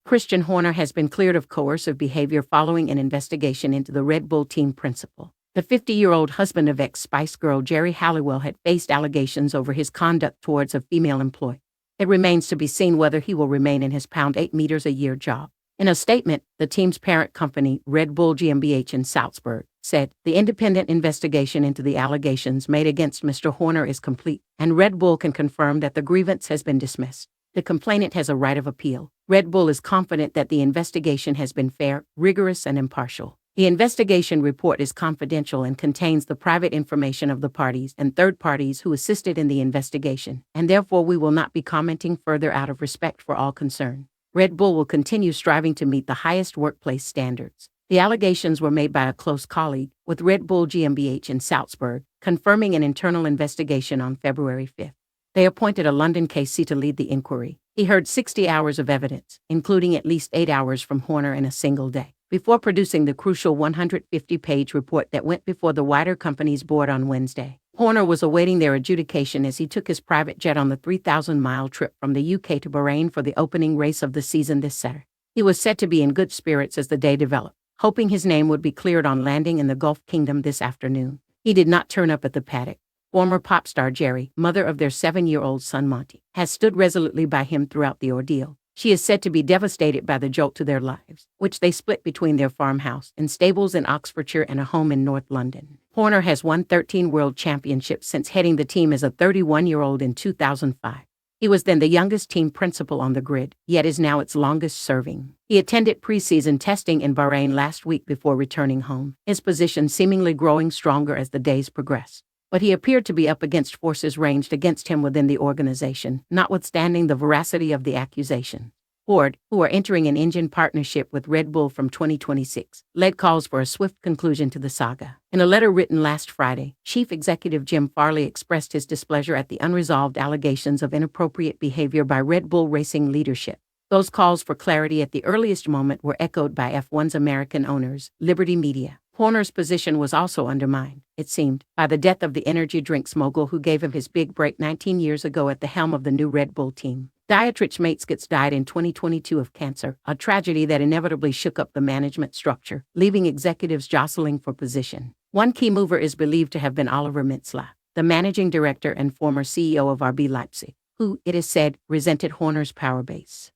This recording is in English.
Christian Horner has been cleared of coercive behavior following an investigation into the Red Bull team principal. The 50-year-old husband of ex-Spice Girl Geri Halliwell had faced allegations over his conduct towards a female employee. It remains to be seen whether he will remain in his £8 meters a year job. In a statement, the team's parent company, Bull GmbH in Salzburg, said, "The independent investigation into the allegations made against Mr. Horner is complete, and Red Bull can confirm that the grievance has been dismissed. The complainant has a right of appeal. Red Bull is confident that the investigation has been fair, rigorous, and impartial. The investigation report is confidential and contains the private information of the parties and third parties who assisted in the investigation, and therefore we will not be commenting further out of respect for all concerned. Red Bull will continue striving to meet the highest workplace standards." The allegations were made by a close colleague with Bull GmbH in Salzburg, confirming an internal investigation on February 5. They appointed a London KC to lead the inquiry. He heard 60 hours of evidence, including at least 8 hours from Horner in a single day, before producing the crucial 150-page report that went before the wider company's board on Wednesday. Horner was awaiting their adjudication as he took his private jet on the 3,000-mile trip from the UK to Bahrain for the opening race of the season this Saturday. He was said to be in good spirits as the day developed, hoping his name would be cleared on landing in the Gulf Kingdom this afternoon. He did not turn up at the paddock. Former pop star Geri, mother of their 7-year-old son Monty, has stood resolutely by him throughout the ordeal. She is said to be devastated by the jolt to their lives, which they split between their farmhouse and stables in Oxfordshire and a home in North London. Horner has won 13 world championships since heading the team as a 31-year-old in 2005. He was then the youngest team principal on the grid, yet is now its longest serving. He attended preseason testing in Bahrain last week before returning home, his position seemingly growing stronger as the days progressed. But he appeared to be up against forces ranged against him within the organization, notwithstanding the veracity of the accusation. Ford, who are entering an engine partnership with Red Bull from 2026, led calls for a swift conclusion to the saga. In a letter written last Friday, Chief Executive Jim Farley expressed his displeasure at the unresolved allegations of inappropriate behavior by Red Bull Racing leadership. Those calls for clarity at the earliest moment were echoed by F1's American owners, Liberty Media. Horner's position was also undermined, it seemed, by the death of the energy drinks mogul who gave him his big break 19 years ago at the helm of the new Red Bull team. Dietrich Mateschitz died in 2022 of cancer, a tragedy that inevitably shook up the management structure, leaving executives jostling for position. One key mover is believed to have been Oliver Mintzlaff, the managing director and former CEO of RB Leipzig, who, it is said, resented Horner's power base.